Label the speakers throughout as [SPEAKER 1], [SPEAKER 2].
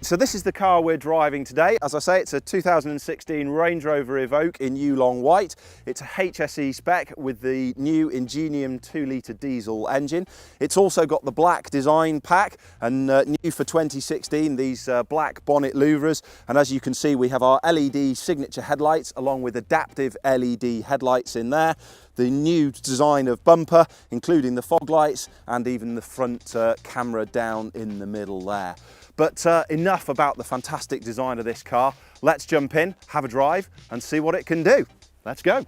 [SPEAKER 1] So this is the car we're driving today. As I say, it's a 2016 Range Rover Evoque in Yulong White. It's a HSE spec with the new Ingenium 2-litre diesel engine. It's also got the black design pack and new for 2016, these black bonnet louvres. And as you can see, we have our LED signature headlights along with adaptive LED headlights in there. The new design of bumper, including the fog lights and even the front camera down in the middle there. But enough about the fantastic design of this car. Let's jump in, have a drive and see what it can do. Let's go.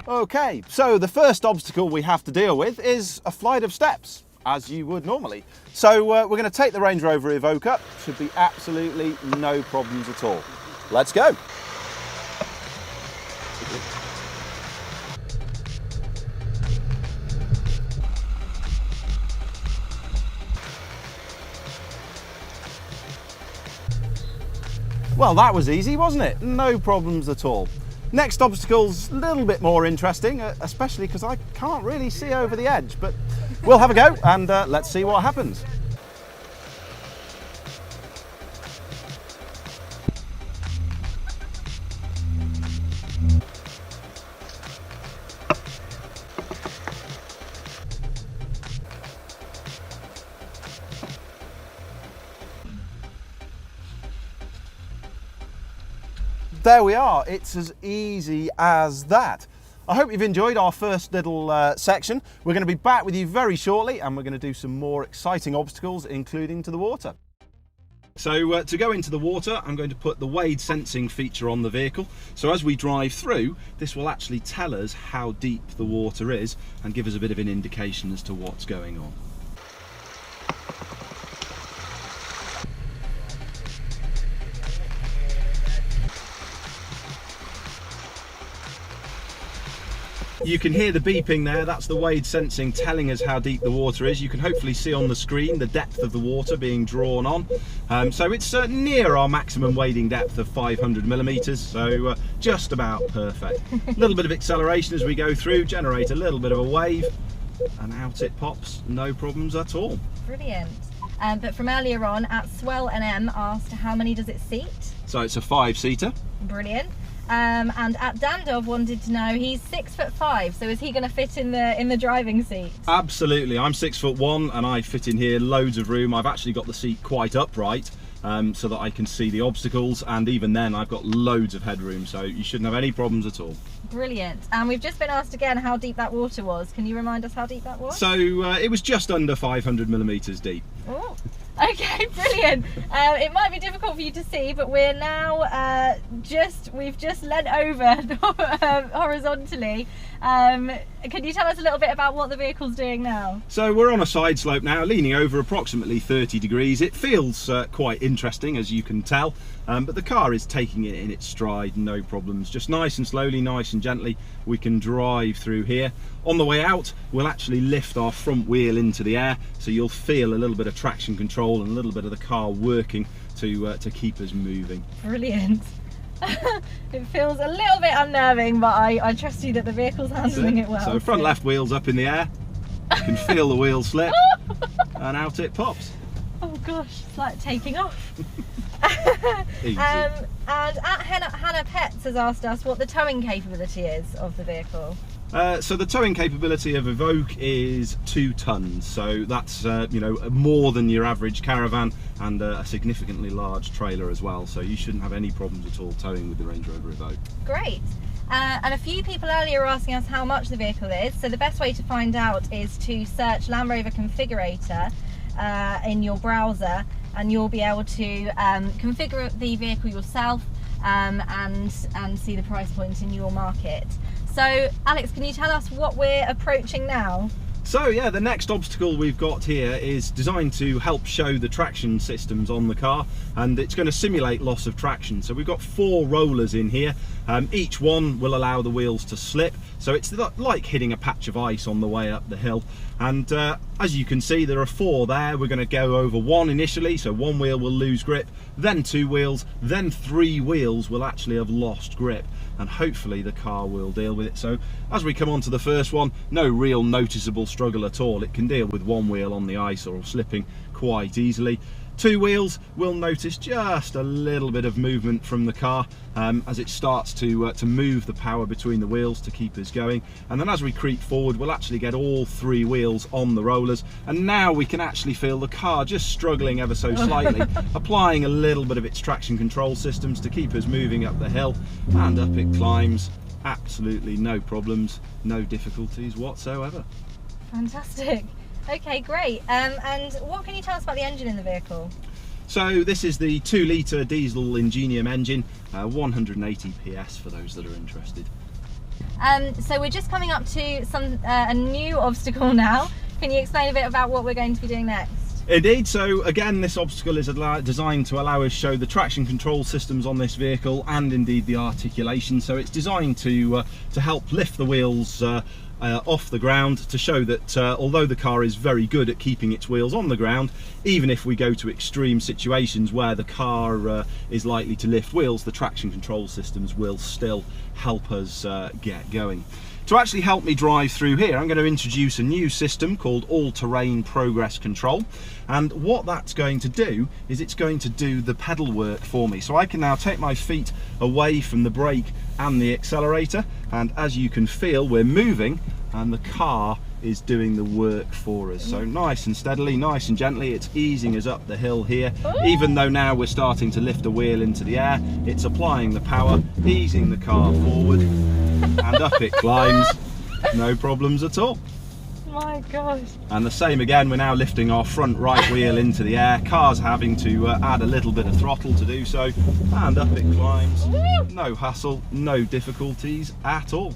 [SPEAKER 1] Okay, so the first obstacle we have to deal with is a flight of steps, as you would normally. So we're going to take the Range Rover Evoque up. Should be absolutely no problems at all. Let's go. Well, that was easy, wasn't it? No problems at all. Next obstacle's a little bit more interesting, especially because I can't really see over the edge, but we'll have a go and let's see what happens. There we are, it's as easy as that. I hope you've enjoyed our first little section. We're going to be back with you very shortly and we're going to do some more exciting obstacles, including to the water. So to go into the water, I'm going to put the wade sensing feature on the vehicle. So as we drive through, this will actually tell us how deep the water is and give us a bit of an indication as to what's going on. You can hear the beeping there, that's the wade sensing telling us how deep the water is. You can hopefully see on the screen the depth of the water being drawn on. So it's near our maximum wading depth of 500 millimeters, so just about perfect. A little bit of acceleration as we go through, generate a little bit of a wave, and out it pops, no problems at all.
[SPEAKER 2] Brilliant. But from earlier on, at Swell and M asked how many does it seat? So
[SPEAKER 1] it's a 5-seater.
[SPEAKER 2] Brilliant. And at Dandov wanted to know, he's 6'5", so is he going to fit in the driving seat?
[SPEAKER 1] Absolutely, I'm 6'1" and I fit in here, loads of room. I've actually got the seat quite upright so that I can see the obstacles, and even then I've got loads of headroom, so you shouldn't have any problems at all.
[SPEAKER 2] Brilliant. And we've just been asked again how deep that water was. Can you remind us how deep that was?
[SPEAKER 1] So it was just under 500 millimeters deep.
[SPEAKER 2] Oh. Okay, brilliant. It might be difficult for you to see, but we're now we've just leant over horizontally. Can you tell us a little bit about what the vehicle's doing now?
[SPEAKER 1] So we're on a side slope now, leaning over approximately 30 degrees. It feels quite interesting, as you can tell, but the car is taking it in its stride, no problems. Just nice and slowly, nice and gently, we can drive through here. On the way out, we'll actually lift our front wheel into the air, so you'll feel a little bit of traction control and a little bit of the car working to keep us moving.
[SPEAKER 2] Brilliant. It feels a little bit unnerving, but I trust you that the vehicle's handling it well.
[SPEAKER 1] So front left wheel's up in the air, you can feel the wheel slip, and out it pops.
[SPEAKER 2] Oh gosh, it's like taking off.
[SPEAKER 1] Easy.
[SPEAKER 2] And at Hannah Pets has asked us what the towing capability is of the vehicle.
[SPEAKER 1] So the towing capability of Evoque is 2 tons, so that's more than your average caravan, and a significantly large trailer as well, so you shouldn't have any problems at all towing with the Range Rover Evoque.
[SPEAKER 2] Great. And a few people earlier were asking us how much the vehicle is, so the best way to find out is to search Land Rover Configurator in your browser, and you'll be able to configure the vehicle yourself and see the price point in your market. So Alex, can you tell us what we're approaching now?
[SPEAKER 1] So yeah, the next obstacle we've got here is designed to help show the traction systems on the car, and it's going to simulate loss of traction. So we've got 4 rollers in here. Each one will allow the wheels to slip, so it's like hitting a patch of ice on the way up the hill. And as you can see, there are 4 there. We're going to go over 1 initially, so 1 wheel will lose grip, then 2 wheels, then 3 wheels will actually have lost grip. and hopefully the car will deal with it. So as we come on to the first one, no real noticeable struggle at all. It can deal with one wheel on the ice or slipping quite easily. Two wheels, we'll notice just a little bit of movement from the car as it starts to move the power between the wheels to keep us going. And then as we creep forward, we'll actually get all three wheels on the rollers. And now we can actually feel the car just struggling ever so slightly, applying a little bit of its traction control systems to keep us moving up the hill, and up it climbs. Absolutely no problems, no difficulties whatsoever.
[SPEAKER 2] Fantastic. Okay, great. And what can you tell us about the engine in the vehicle?
[SPEAKER 1] So this is the 2-litre diesel Ingenium engine, 180 PS for those that are interested.
[SPEAKER 2] So we're just coming up to a new obstacle now. Can you explain a bit about what we're going to be doing next?
[SPEAKER 1] Indeed. So again, this obstacle is designed to allow us show the traction control systems on this vehicle and indeed the articulation. So it's designed to help lift the wheels off the ground, to show that although the car is very good at keeping its wheels on the ground, even if we go to extreme situations where the car is likely to lift wheels, the traction control systems will still help us get going. To actually help me drive through here, I'm going to introduce a new system called All-Terrain Progress Control, and what that's going to do is it's going to do the pedal work for me. So I can now take my feet away from the brake and the accelerator, and as you can feel, we're moving and the car is doing the work for us. So nice and steadily, nice and gently, it's easing us up the hill here. Even though now we're starting to lift a wheel into the air, it's applying the power, easing the car forward, and up it climbs, no problems at all.
[SPEAKER 2] My gosh.
[SPEAKER 1] And the same again, we're now lifting our front right wheel into the air, car's having to add a little bit of throttle to do so, and up it climbs. No hassle, no difficulties at all.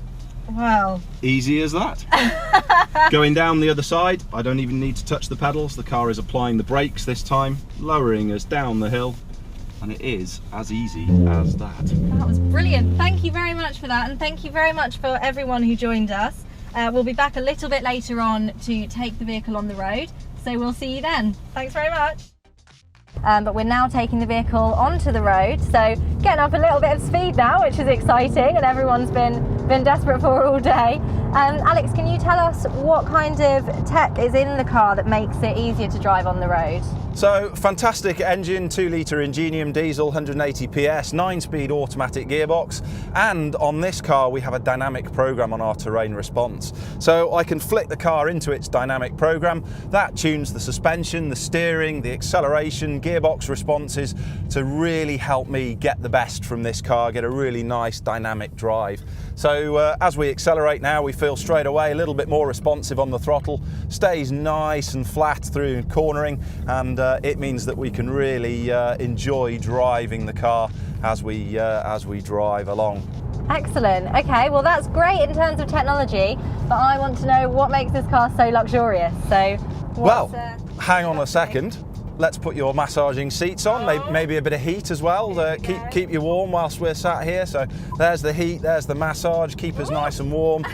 [SPEAKER 2] Wow.
[SPEAKER 1] Easy as that. Going down the other side, I don't even need to touch the pedals, the car is applying the brakes this time, lowering us down the hill, and it is as easy as that.
[SPEAKER 2] That was brilliant. Thank you very much for that, and thank you very much for everyone who joined us. We'll be back a little bit later on to take the vehicle on the road, so we'll see you then. Thanks very much. But we're now taking the vehicle onto the road, so getting up a little bit of speed now, which is exciting, and everyone's been desperate for all day. Alex, can you tell us what kind of tech is in the car that makes it easier to drive on the road?
[SPEAKER 1] So fantastic engine, 2-litre Ingenium diesel, 180 PS, 9-speed automatic gearbox, and on this car we have a dynamic program on our terrain response. So I can flick the car into its dynamic program, that tunes the suspension, the steering, the acceleration, gearbox responses to really help me get the best from this car, get a really nice dynamic drive. So as we accelerate now, we feel straight away a little bit more responsive on the throttle, stays nice and flat through cornering, and it means that we can really enjoy driving the car as we drive along.
[SPEAKER 2] Excellent. Okay, well that's great in terms of technology, but I want to know what makes this car so luxurious. So,
[SPEAKER 1] hang on a second. Let's put your massaging seats on, maybe a bit of heat as well, keep you warm whilst we're sat here. So there's the heat, there's the massage, keep us nice and warm.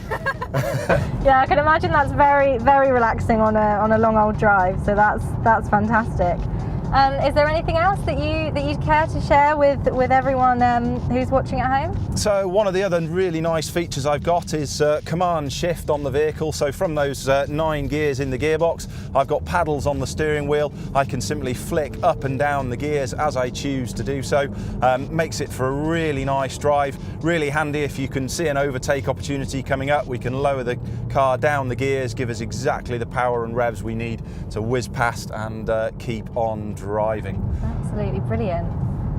[SPEAKER 2] Yeah, I can imagine that's very, very relaxing on a long old drive, so that's fantastic. Is there anything else that you'd care to share with everyone who's watching at home?
[SPEAKER 1] So one of the other really nice features I've got is command shift on the vehicle. So from those 9 gears in the gearbox, I've got paddles on the steering wheel. I can simply flick up and down the gears as I choose to do so. Makes it for a really nice drive, really handy if you can see an overtake opportunity coming up. We can lower the car down the gears, give us exactly the power and revs we need to whiz past and keep on driving.
[SPEAKER 2] Absolutely brilliant.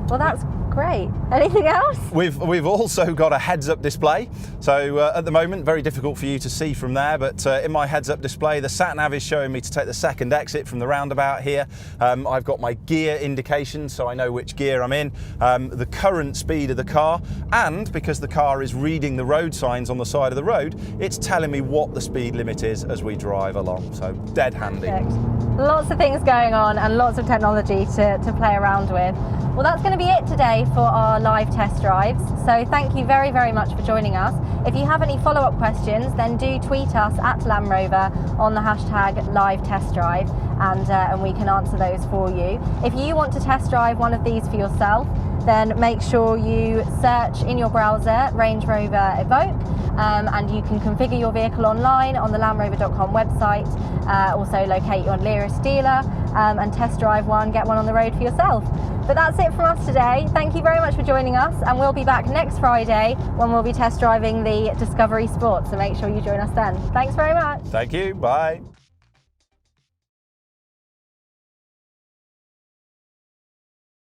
[SPEAKER 2] Well, that's great. Anything else?
[SPEAKER 1] We've also got a heads-up display. So at the moment, very difficult for you to see from there, but in my heads-up display, the sat-nav is showing me to take the second exit from the roundabout here. I've got my gear indication, so I know which gear I'm in, the current speed of the car, and because the car is reading the road signs on the side of the road, it's telling me what the speed limit is as we drive along. So dead handy.
[SPEAKER 2] Perfect. Lots of things going on and lots of technology to play around with. Well, that's going to be it today for our live test drives. So thank you very, very much for joining us. If you have any follow-up questions, then do tweet us at Land Rover on the hashtag live test drive, and we can answer those for you. If you want to test drive one of these for yourself, then make sure you search in your browser Range Rover Evoque, and you can configure your vehicle online on the landrover.com website. Also locate your nearest dealer and test drive one, get one on the road for yourself. But that's it from us today. Thank you very much for joining us, and we'll be back next Friday when we'll be test driving the Discovery Sport, so make sure you join us then. Thanks very much.
[SPEAKER 1] Thank you, bye.